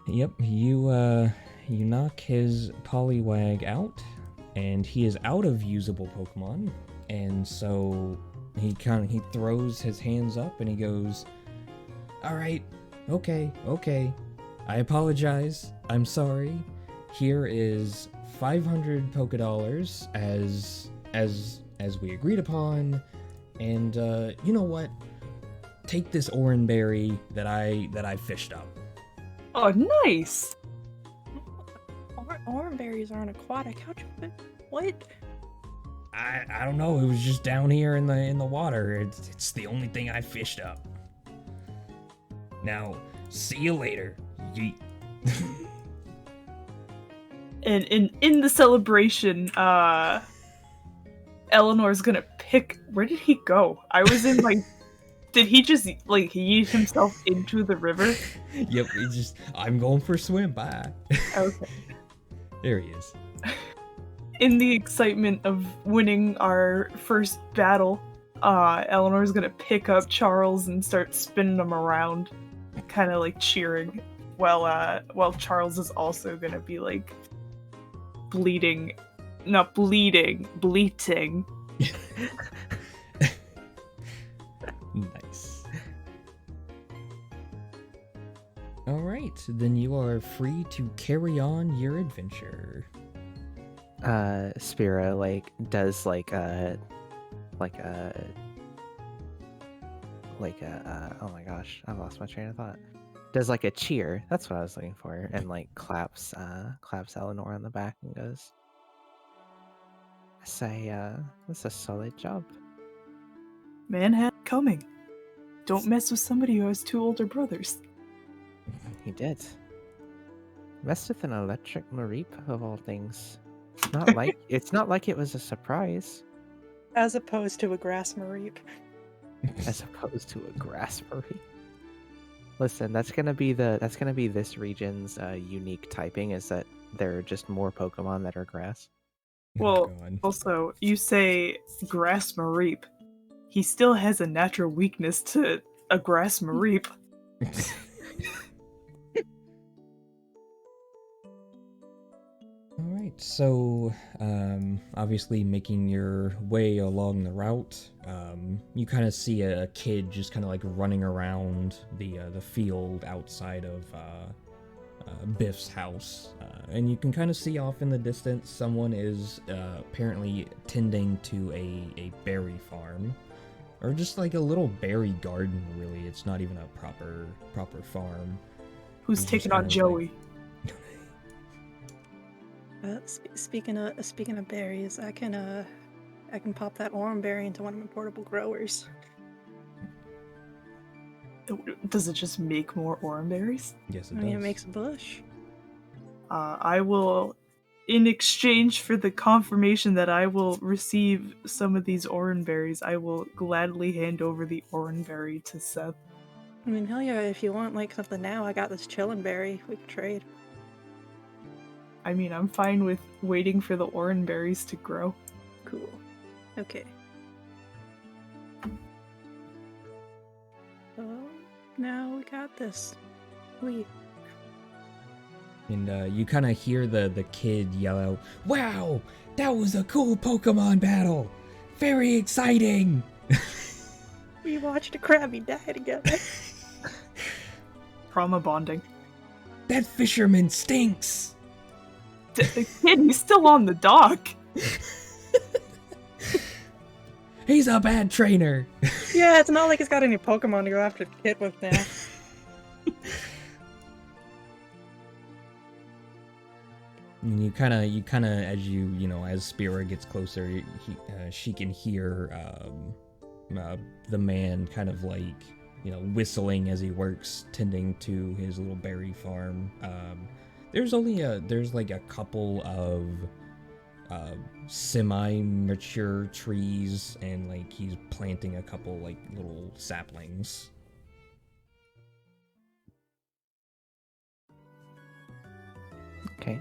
Yep, you knock his Poliwag out, and he is out of usable Pokemon, and so he throws his hands up and he goes, "All right, okay. I apologize. I'm sorry. Here is 500 Pokedollars as we agreed upon, and you know what? Take this Oranberry that I fished up." Oh, nice! Oranberries aren't aquatic. How'd you... What? I don't know. It was just down here in the water. It's the only thing I fished up. Now, see you later. Yeet. And in the celebration, Eleanor's gonna pick... Where did he go? I was in, like... Did he just, like, yeet himself into the river? Yep, I'm going for a swim. Bye. Okay. There he is. In the excitement of winning our first battle, Eleanor's gonna pick up Charles and start spinning him around, kind of like cheering, while Charles is also gonna be like bleating. Nice. All right, then you are free to carry on your adventure. Spira does oh my gosh, I lost my train of thought. Does a cheer. That's what I was looking for, and claps Eleanor on the back and goes, "Say, that's a solid job." Man had it coming. Don't mess with somebody who has two older brothers. He did. Messed with an electric Mareep of all things. It's not like it was a surprise. As opposed to a grass Mareep. As opposed to a grass Mareep. Listen, that's gonna be this region's unique typing, is that there are just more Pokemon that are grass. Well, also, you say grass Mareep. He still has a natural weakness to a grass Mareep. Alright, so obviously making your way along the route, you kind of see a kid just kind of running around the field outside of Biff's house, and you can kind of see off in the distance someone is apparently tending to a berry farm, or just a little berry garden. Really, it's not even a proper farm. Who's taking on Joey? Speaking of berries, I can pop that Oranberry into one of my portable growers. Does it just make more Oranberries? Yes, it does. I mean, it makes a bush. I will, in exchange for the confirmation that I will receive some of these Oranberries, I will gladly hand over the Oranberry to Seth. I mean, hell yeah, if you want something now, I got this chillin' berry. We can trade. I mean, I'm fine with waiting for the Oranberries to grow. Cool. Okay. So, now we got this. And you kind of hear the kid yell out, "Wow, that was a cool Pokemon battle! Very exciting!" We watched a Krabby die together. Trauma bonding. That fisherman stinks! The kid, he's still on the dock. He's a bad trainer. Yeah, it's not like he's got any Pokemon to go after the kid with now. And you kind of, as Spira gets closer, she can hear the man kind of whistling as he works tending to his little berry farm. There's a couple of semi-mature trees, and he's planting a couple little saplings. Okay.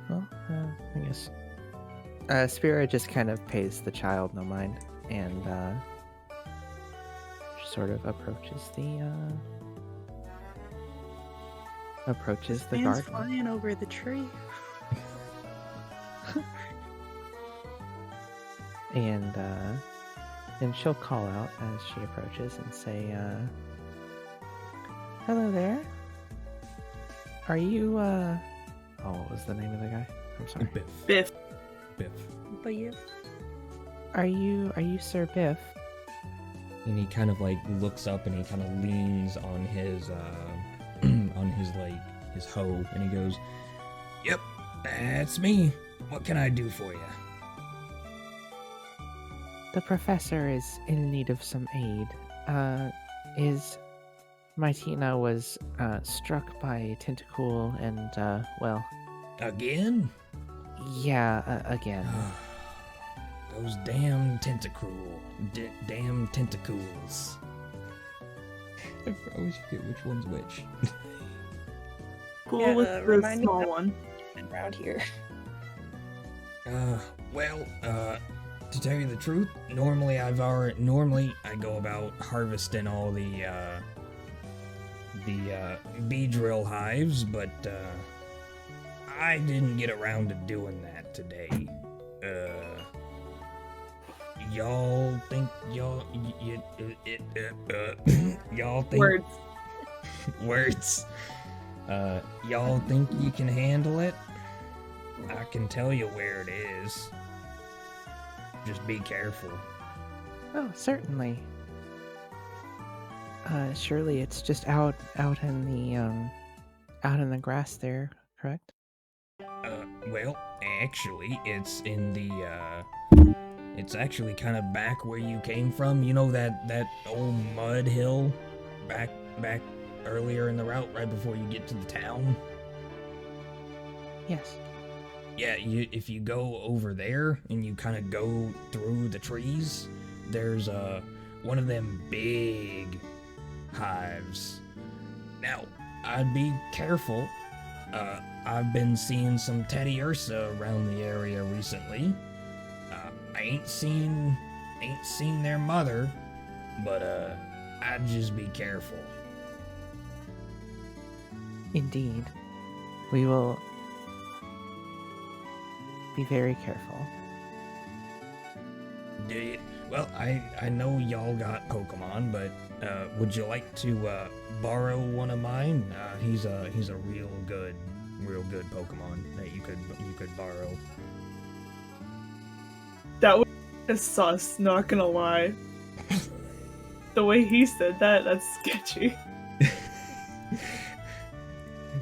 Well, I guess Spira just kind of pays the child no mind, and sort of approaches approaches the Man's garden. flying over the tree. And she'll call out as she approaches and say, "Hello there. Are you oh, what was the name of the guy? I'm sorry. Biff. Biff. But you, Are you Sir Biff?" And he kind of like looks up and he kind of leans on his his hoe, and he goes, "Yep, that's me. What can I do for you?" The professor is in need of some aid. Martina was struck by a tentacle and, well, Again? yeah, again. Those damn damn tentacles. I always forget which one's which. Cool Yeah, with the remind me small of- one. around here. Well, to tell you the truth, normally I go about harvesting all the bee drill hives, but I didn't get around to doing that today. Y'all think y'all think Words. words. Y'all think you can handle it? I can tell you where it is. Just be careful. Oh, certainly. Surely it's just out in the grass there, correct? Well, actually, it's in the, it's actually kind of back where you came from. You know that old mud hill back earlier in the route, right before you get to the town? Yes. Yeah, if you go over there and you kind of go through the trees, there's one of them big hives. Now, I'd be careful. I've been seeing some Teddy Ursa around the area recently. I ain't seen their mother, but I'd just be careful. Indeed. We will be very careful. Do you? Well, I know y'all got Pokemon, but would you like to borrow one of mine? He's a real good Pokemon that you could borrow. That was sus, not gonna lie. The way he said that, that's sketchy.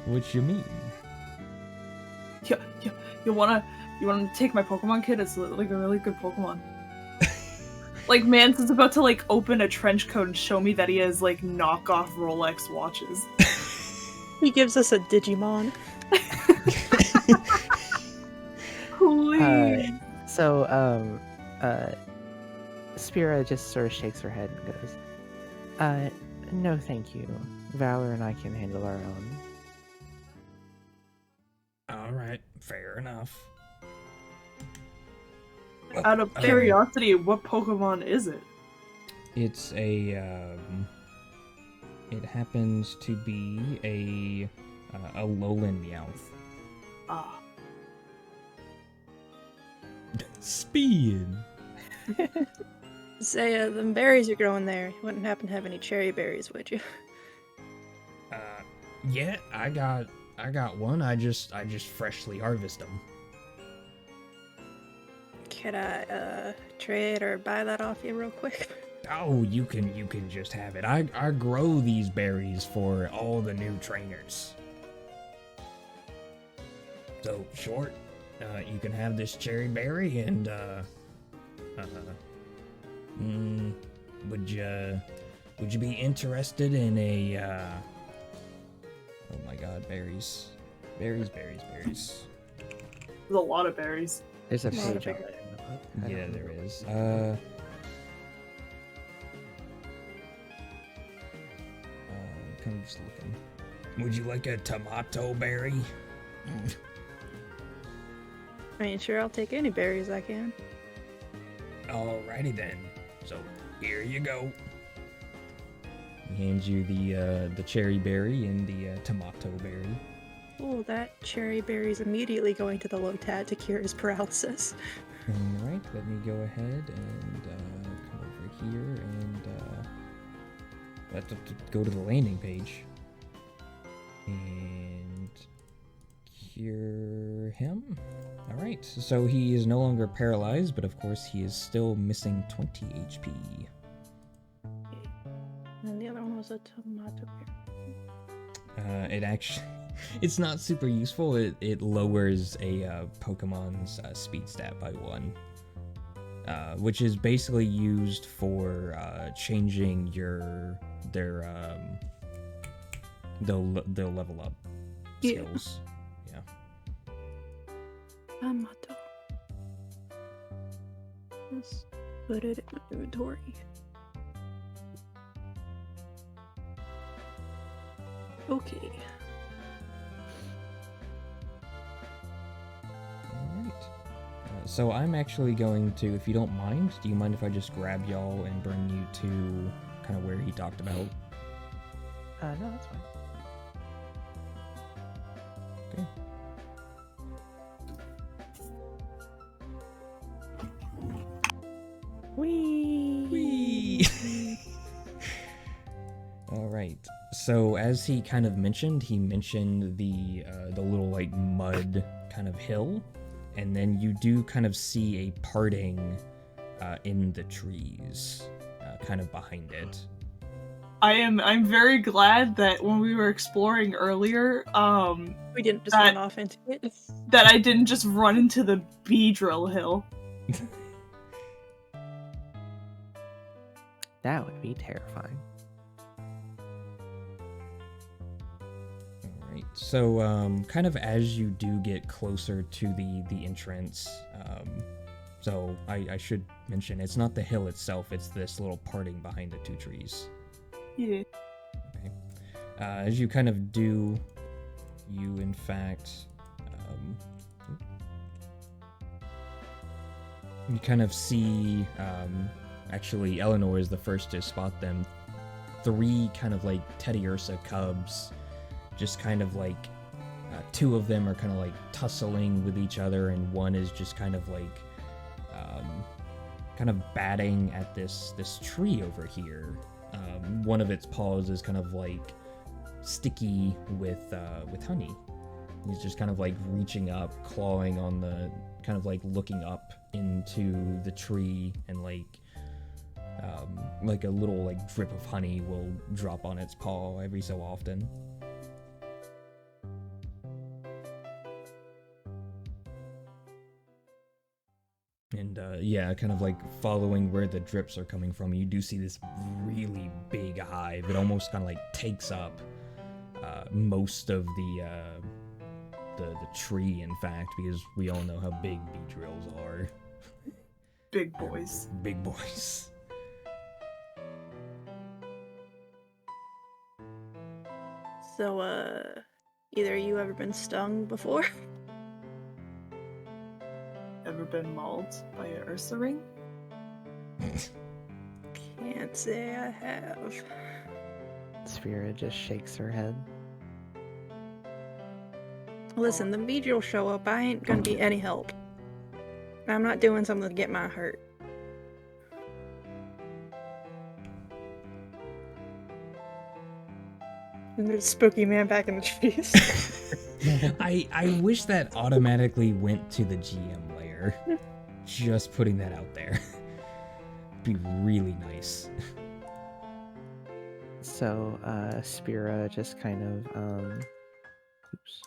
What you mean? You wanna take my Pokemon kit? It's like a really good Pokemon. Like, Mance is about to like open a trench coat and show me that he has like knockoff Rolex watches. He gives us a Digimon. Please. So, Spira just sort of shakes her head and goes, no thank you. Valor and I can handle our own. Alright, fair enough. Out of curiosity, what Pokemon is it? It's a, it happens to be a Alolan Meowth. Ah. Speed! Say, them berries you're growing there, you wouldn't happen to have any cherry berries, would you? Yeah, I got one. I just freshly harvested them. Could I, trade or buy that off you real quick? Oh, you can just have it. I grow these berries for all the new trainers. So, short, you can have this cherry berry, and would you be interested in a oh my god, berries. Berries. There's a lot of berries. There's a Lot of page on big- it in the book. I Yeah, don't there know. is. Kind of just looking. Would you like a tomato berry? I mean, sure, I'll take any berries I can. Alrighty then. So here you go. hands you the cherry berry and the tomato berry. Oh, that cherry berry's immediately going to the Lotat to cure his paralysis. All right, let me go ahead and come over here and go to the landing page and cure him. All right, so he is no longer paralyzed, but of course he is still missing 20 HP. And the other one was a tomato berry. It actually, it's not super useful. It lowers a Pokemon's speed stat by 1, which is basically used for changing their level up skills. Yeah. Tomato. Let's put it in my inventory. Okay. Alright. So I'm actually going to, if you don't mind, do you mind if I just grab y'all and bring you to kind of where he talked about? No, that's fine. Okay. Whee! Alright. So as he kind of mentioned, he mentioned the little like mud kind of hill, and then you do kind of see a parting in the trees, kind of behind it. I'm very glad that when we were exploring earlier, We didn't just run off into it. that I didn't just run into the Beedrill Hill. That would be terrifying. Alright, so kind of as you do get closer to the entrance, so I should mention, it's not the hill itself, it's this little parting behind the two trees. Yeah. Okay. As you kind of do, you in fact, you kind of see, actually Eleanor is the first to spot them, 3 kind of like Teddy Ursa cubs, just kind of like, 2 of them are kind of like tussling with each other, and one is just kind of like, kind of batting at this tree over here. One of its paws is kind of like sticky with honey. He's just kind of like reaching up, clawing on the, kind of like looking up into the tree, and like a little like drip of honey will drop on its paw every so often. And yeah, kind of like following where the drips are coming from, you do see this really big hive. It almost kind of like takes up most of the tree, in fact, because we all know how big Beedrills are. Big boys. Big boys. So, either of you ever been stung before? Ever been mauled by a Ursa ring? Can't say I have. Spira just shakes her head. Listen, the Beedrill will show up. I ain't gonna be any help. I'm not doing something to get my hurt. And there's a spooky man back in the trees. I wish that automatically went to the GM layer. Just putting that out there. Be really nice. So, Spira just kind of, oops.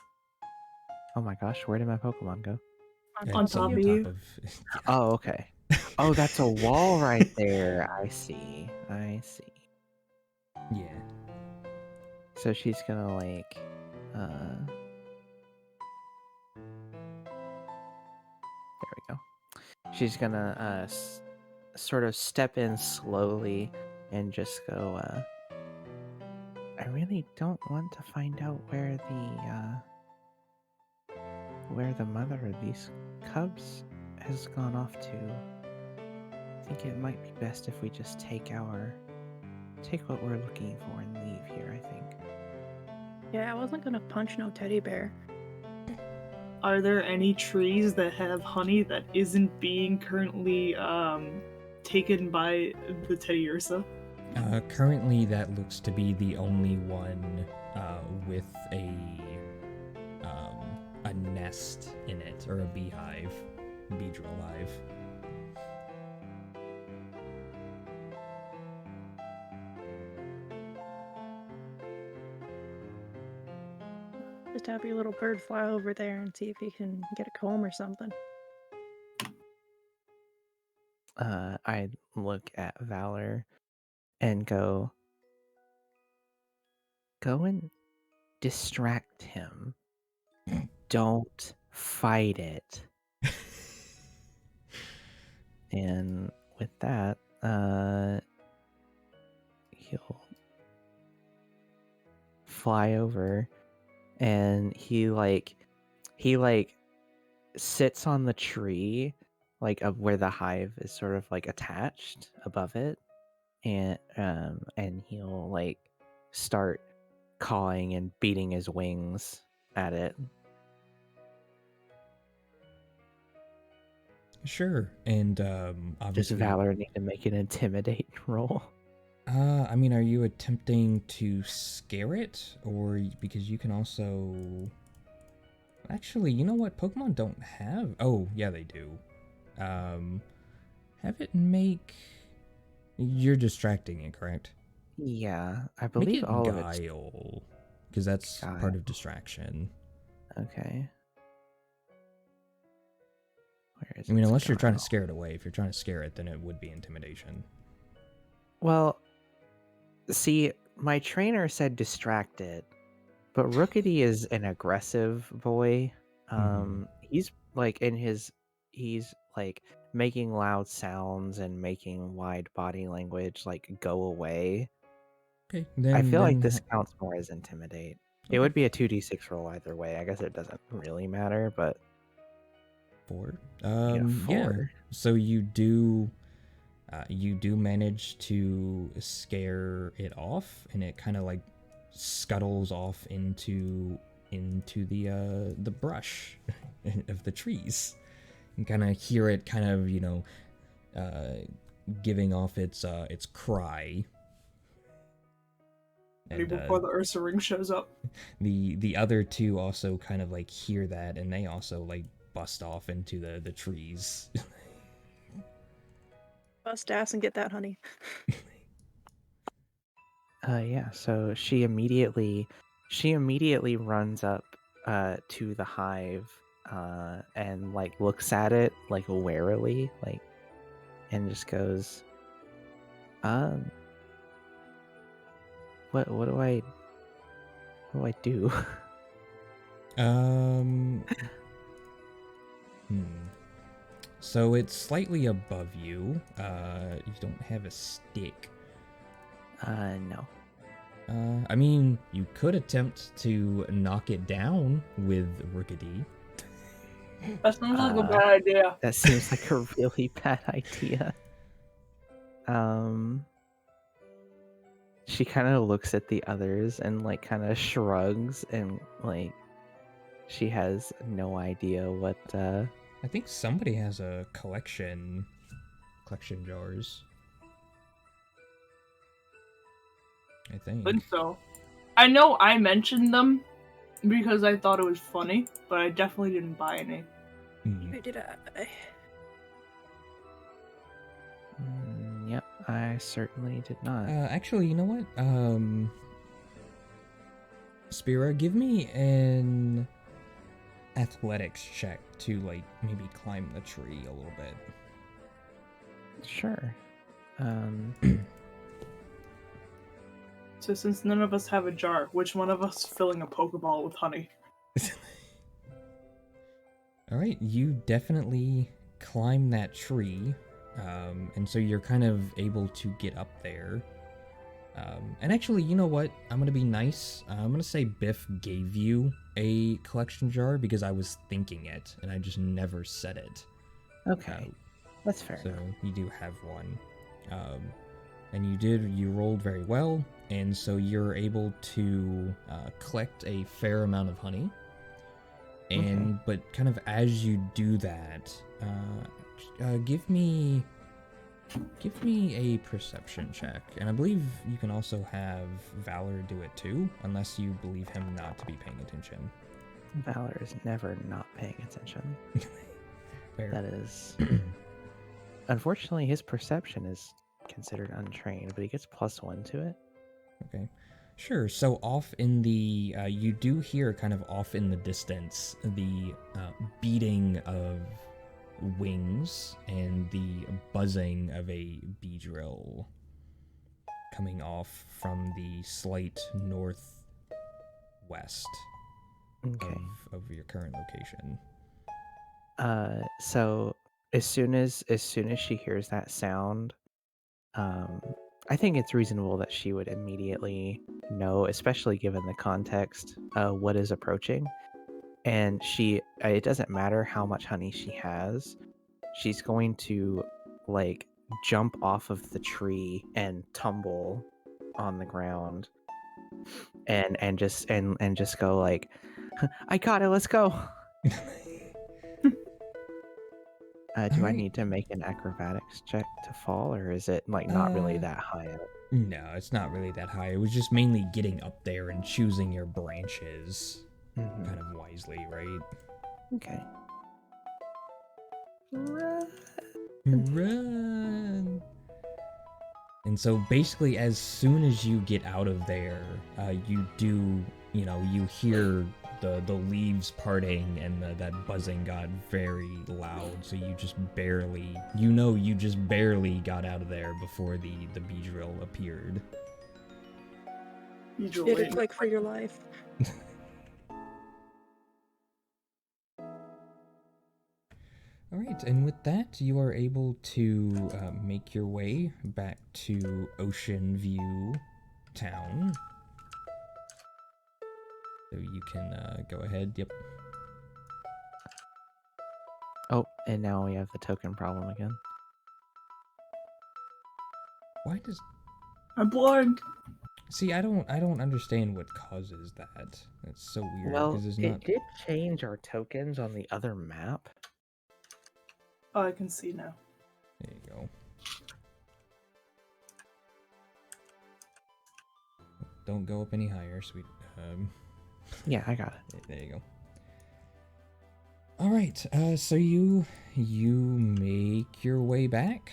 Oh my gosh, where did my Pokemon go? On It's top of you. Oh, okay. Oh, that's a wall right there. I see. Yeah. So she's gonna, like, there we go. She's gonna, sort of step in slowly and just go, I really don't want to find out where the mother of these cubs has gone off to. I think it might be best if we just take our take what we're looking for and leave here, I think. Yeah, I wasn't gonna punch no teddy bear. Are there any trees that have honey that isn't being currently taken by the Teddy Ursa? Currently, that looks to be the only one with a nest in it, or a beehive, beedrill hive. Just have your little bird fly over there and see if you can get a comb or something. I look at Valor and go and distract him. Don't fight it. And with that, he'll fly over, and he sits on the tree, like of where the hive is sort of like attached above it, and he'll like start cawing and beating his wings at it. Sure, and Does obviously, Valor need to make an intimidate roll? I mean, are you attempting to scare it, or because you can also... Actually, you know what? Pokemon don't have... Oh, yeah, they do. Have it make... You're distracting it, correct? Yeah, I Make believe it all of it's guile, because that's part Guile. of distraction. okay. Where is I mean, its unless you're trying to guile? scare it away. If you're trying to scare it, then it would be intimidation. Well, see, my trainer said distract it, but Rookity is an aggressive boy. He's like he's like making loud sounds and making wide body language, like go away. Okay, I feel like then this counts more as intimidate. It Okay. would be a 2d6 roll either way. I guess it doesn't really matter, but 4. yeah, Yeah. 4. So you do manage to scare it off, and it kind of like scuttles off into the brush of the trees. You kind of hear it kind of, giving off its cry. And Before the Ursa ring shows up. the other two also kind of like hear that, and they also like bust off into the trees. Bust ass and get that honey. Yeah, so she immediately runs up to the hive and like looks at it like warily, like, and just goes, what do I do? So it's slightly above you. You don't have a stick. No. I mean, you could attempt to knock it down with Rookity. That sounds like a bad idea. That seems like a really bad idea. She kind of looks at the others and like kind of shrugs, and like she has no idea what I think somebody has a collection jars. I think. So. I know I mentioned them because I thought it was funny, but I definitely didn't buy any. Where did I? Yep, I certainly did not. Actually, you know what? Spira, give me an athletics check to like maybe climb the tree a little bit. Sure. So since none of us have a jar, which one of us is filling a Pokeball with honey? Alright, you definitely climb that tree, and so you're kind of able to get up there. And actually, you know what? I'm gonna be nice. I'm gonna say Biff gave you a collection jar because I was thinking it, and I just never said it. Okay, that's fair. So you do have one. and you rolled very well, and so you're able to collect a fair amount of honey. And but kind of as you do that, give me a perception check, and I believe you can also have Valor do it too, unless you believe him not to be paying attention. Valor is never not paying attention. Fair. That is... Unfortunately, his perception is considered untrained, but he gets +1 to it. Okay. Sure. So off in the, you do hear kind of off in the distance the beating of wings and the buzzing of a bee drill coming off from the slight northwest of your current location. So as soon as she hears that sound, I think it's reasonable that she would immediately know, especially given the context, what is approaching. And it doesn't matter how much honey she has, she's going to like jump off of the tree and tumble on the ground and just go like, I got it, let's go. Do I need to make an acrobatics check to fall, or is it like not really that high up? No, it's not really that high. It was just mainly getting up there and choosing your branches kind of wisely, right? Okay. Run! And so basically as soon as you get out of there, you hear the leaves parting and that buzzing got very loud, so you just barely got out of there before the bee drill appeared. Did it quick for your life. All right, and with that, you are able to make your way back to Ocean View Town. So you can go ahead. Yep. Oh, and now we have the token problem again. Why does... I'm blind. See, I don't understand what causes that. It's so weird. Well, because it did change our tokens on the other map. Oh, I can see now. There you go. Don't go up any higher, sweet. Yeah, I got it. There you go. All right. So you make your way back.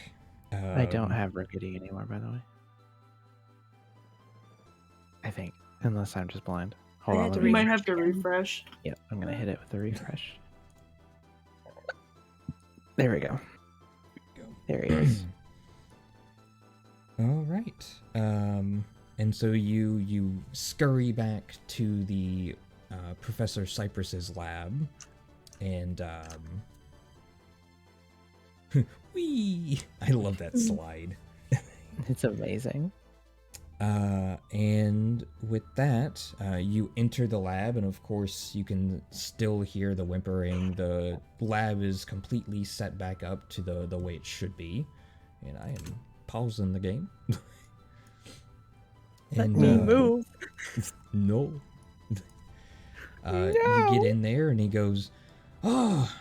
I don't have Rickety anymore, by the way. I think, unless I'm just blind. Hold on. You might have to refresh. Yep, I'm gonna hit it with a refresh. There we go. There he is. All right. And so you scurry back to the Professor Cypress's lab, and whee! I love that slide. It's amazing. And with that, you enter the lab, and of course you can still hear the whimpering. The lab is completely set back up to the way it should be, and I am pausing the game. Let me move. No. You get in there, and he goes, "Oh,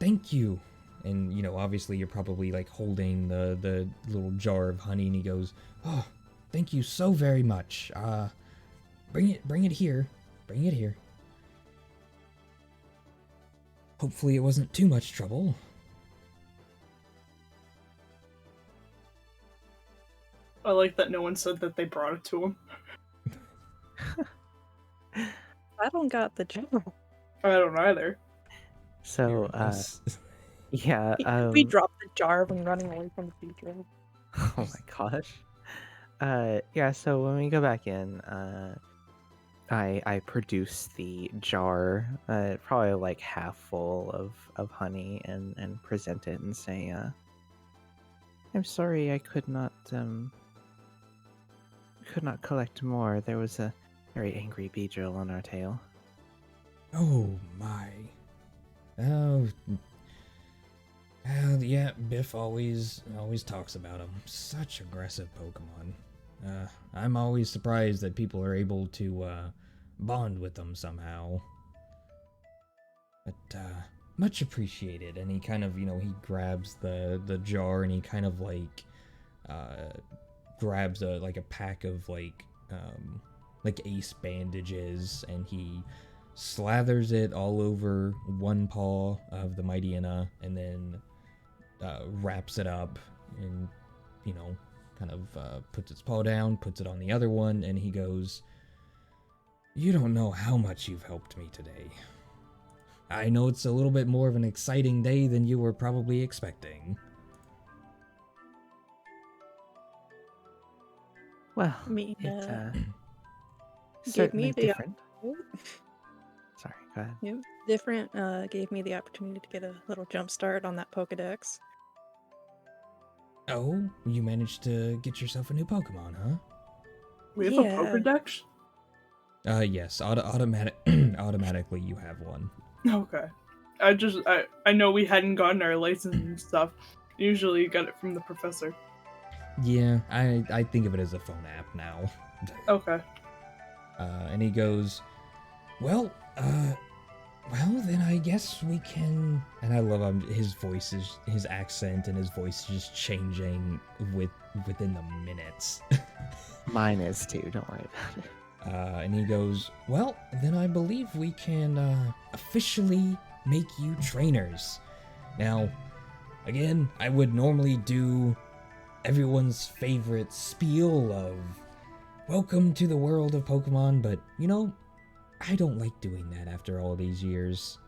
thank you." And obviously you're probably like holding the little jar of honey, and he goes, "Oh, thank you so very much. Bring it here. Bring it here. Hopefully it wasn't too much trouble." I like that no one said that they brought it to him. I don't got the job. I don't either. So, yeah. We dropped the jar when running away from the future. Oh my gosh. Yeah, so when we go back in, I produce the jar, probably like half full of honey, and present it and say, I'm sorry I could not collect more. There was a very angry bee drill on our tail. Oh my. Oh. Yeah, Biff always talks about him. Such aggressive Pokemon. I'm always surprised that people are able to bond with them somehow. But much appreciated. And he kind of, he grabs the jar and he kind of grabs a pack of ace bandages, and he slathers it all over one paw of the Mightyena, and then wraps it up and kind of puts its paw down, puts it on the other one, and he goes, "You don't know how much you've helped me today. I know it's a little bit more of an exciting day than you were probably expecting." Well, I mean, it's gave me certainly the different. Sorry, go ahead. Yep. Different gave me the opportunity to get a little jump start on that Pokedex. Oh, you managed to get yourself a new Pokemon, huh? We have Yeah. a Pokedex? Yes, automatically you have one. Okay. I know we hadn't gotten our license and stuff. Usually you got it from the professor. Yeah, I think of it as a phone app now. Okay. And he goes, well, then I guess we can. And I love his voice his accent and his voice is just changing within the minutes. Mine is too, don't worry about it. And he goes, well, then I believe we can officially make you trainers. Now, again, I would normally do everyone's favorite spiel of welcome to the world of Pokemon, but I don't like doing that after all these years.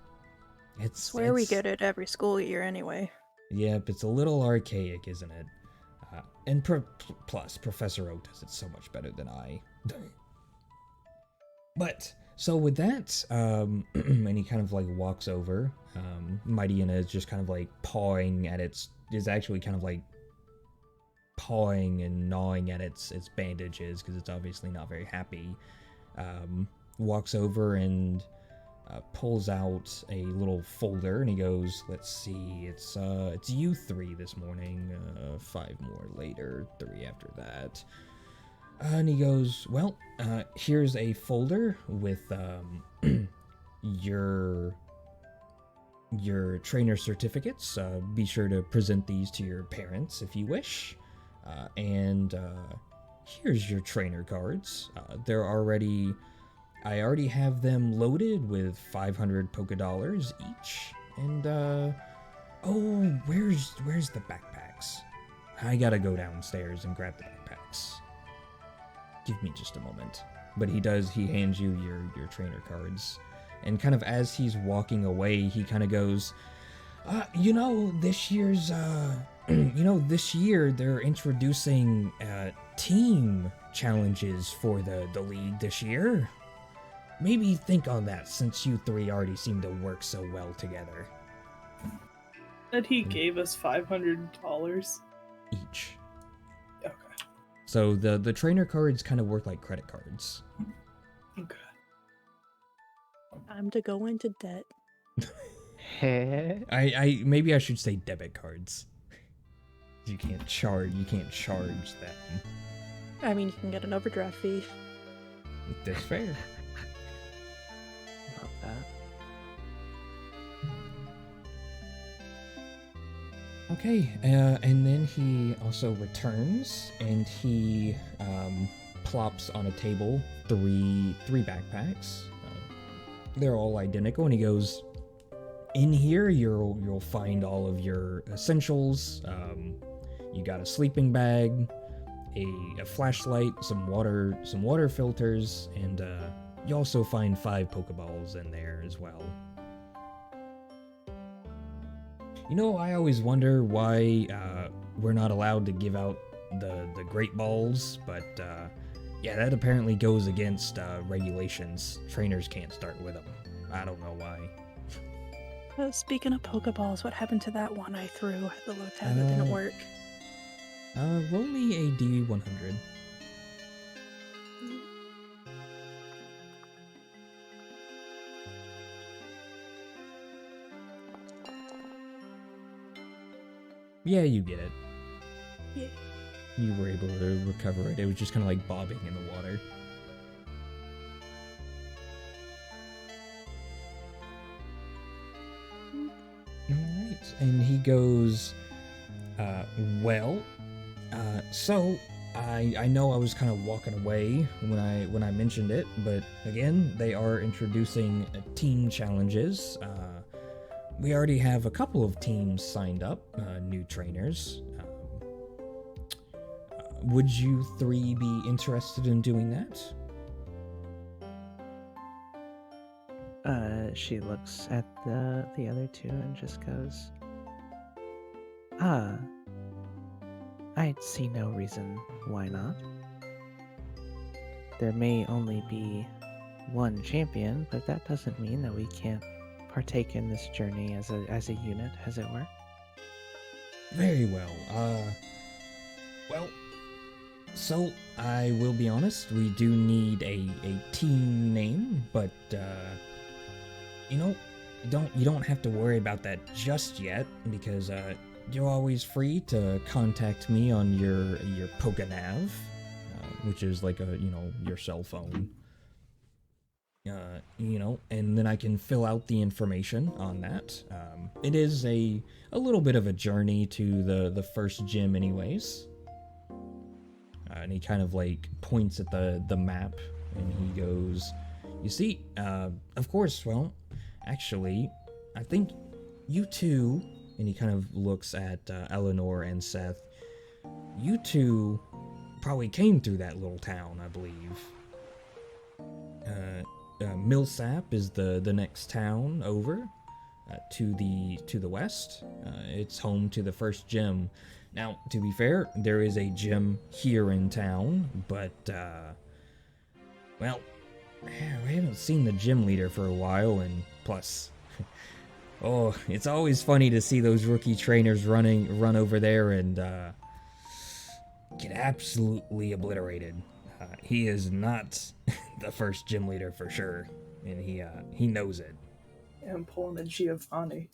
It's where we get it every school year anyway. Yep, it's a little archaic, isn't it? And plus, Professor Oak does it so much better than I. But, so with that, and he kind of walks over, Mightyena is just kind of pawing at is actually kind of pawing and gnawing at its bandages, because it's obviously not very happy. Walks over and pulls out a little folder, and he goes, let's see, it's you 3 this morning, 5 more later, 3 after that. And he goes, well, here's a folder with your trainer certificates. Be sure to present these to your parents if you wish. And here's your trainer cards. I already have them loaded with 500 Pokédollars each. And oh, where's the backpacks? I gotta go downstairs and grab the backpacks. Give me just a moment. But he hands you your trainer cards. And kind of as he's walking away, he kind of goes, this year's, this year they're introducing team challenges for the league this year. Maybe think on that, since you 3 already seem to work so well together. And he gave us $500 each. Okay. So the trainer cards kind of work like credit cards. Okay. Time to go into debt. I maybe I should say debit cards. You can't charge them. I mean, you can get an overdraft fee. That's fair. Love that. Okay, and then he also returns, and he plops on a table three backpacks. They're all identical, and he goes, in here you'll find all of your essentials. You got a sleeping bag, a flashlight, some water filters, and you also find 5 Pokeballs in there as well. I always wonder why we're not allowed to give out the Great Balls, but yeah, that apparently goes against regulations. Trainers can't start with them. I don't know why. Speaking of Pokeballs, what happened to that one I threw at the low tab that didn't work? Roll me a D100. Yeah, you get it. Yeah. You were able to recover it. It was just kind of like bobbing in the water. Alright, and he goes, well, so I know I was kind of walking away when I mentioned it, but again, they are introducing team challenges. We already have a couple of teams signed up, new trainers. Would you three be interested in doing that? She looks at the other two and just goes, I see no reason why not. There may only be one champion, but that doesn't mean that we can't partake in this journey as a unit, as it were. Very well. Well, so I will be honest, we do need a team name, but you know, you don't have to worry about that just yet, because you're always free to contact me on your Pokenav, which is like your cell phone. And then I can fill out the information on that. It is a little bit of a journey to the first gym anyways. And he kind of like points at the map and he goes, you see, of course, well, actually, I think you two, and he kind of looks at Eleanor and Seth, you two probably came through that little town, I believe. Millsap is the next town over to the west. It's home to the first gym. Now, to be fair, there is a gym here in town, but well, we haven't seen the gym leader for a while, and plus, oh, it's always funny to see those rookie trainers run over there and get absolutely obliterated. He is not the first gym leader for sure, and he knows it. Yeah, I'm pulling a Giovanni.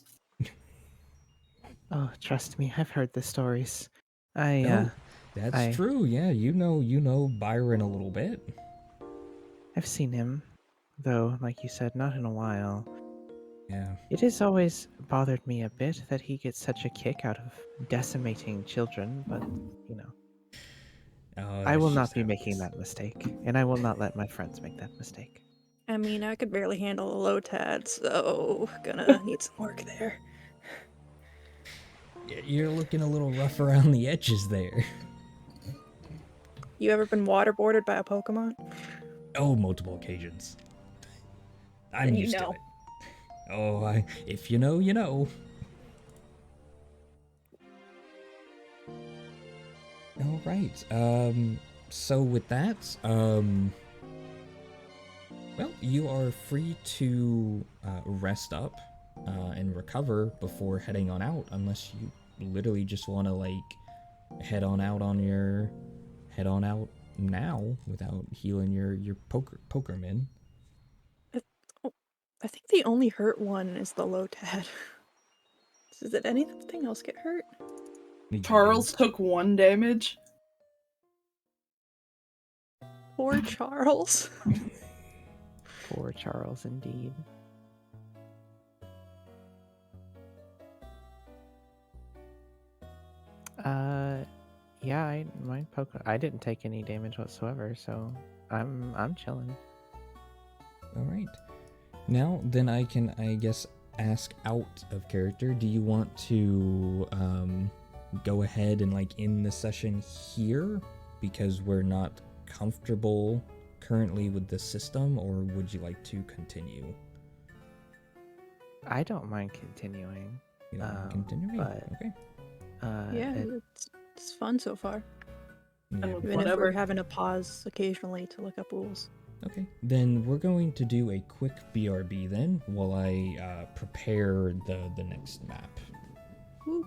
Oh, trust me, I've heard the stories. That's true. Yeah, you know Byron a little bit. I've seen him, though, like you said, not in a while. Yeah. It has always bothered me a bit that he gets such a kick out of decimating children, but, you know. I will not be making that mistake, and I will not let my friends make that mistake. I mean, I could barely handle a low tad, so gonna need some work there. You're looking a little rough around the edges there. You ever been waterboarded by a Pokemon? Oh, multiple occasions. I'm Then you used to know. it. Oh, if you know, you know. All right. So with that, well, you are free to rest up and recover before heading on out, unless you literally just want to like head on out now without healing your pokerman. I think the only hurt one is the low tad. Did anything else get hurt? Charles took 1 damage. Poor Charles. Poor Charles, indeed. Yeah, I didn't take any damage whatsoever, so I'm chilling. All right. Now, then I can, I guess, ask out of character. Do you want to go ahead and like end the session here because we're not comfortable currently with the system, or would you like to continue? I don't mind continuing. You don't mind continuing? but- Okay. Yeah, it's fun so far. Yeah. And Even if Whatever. we're having to pause occasionally to look up rules. Okay. Then we're going to do a quick BRB then while I prepare the next map. Woo.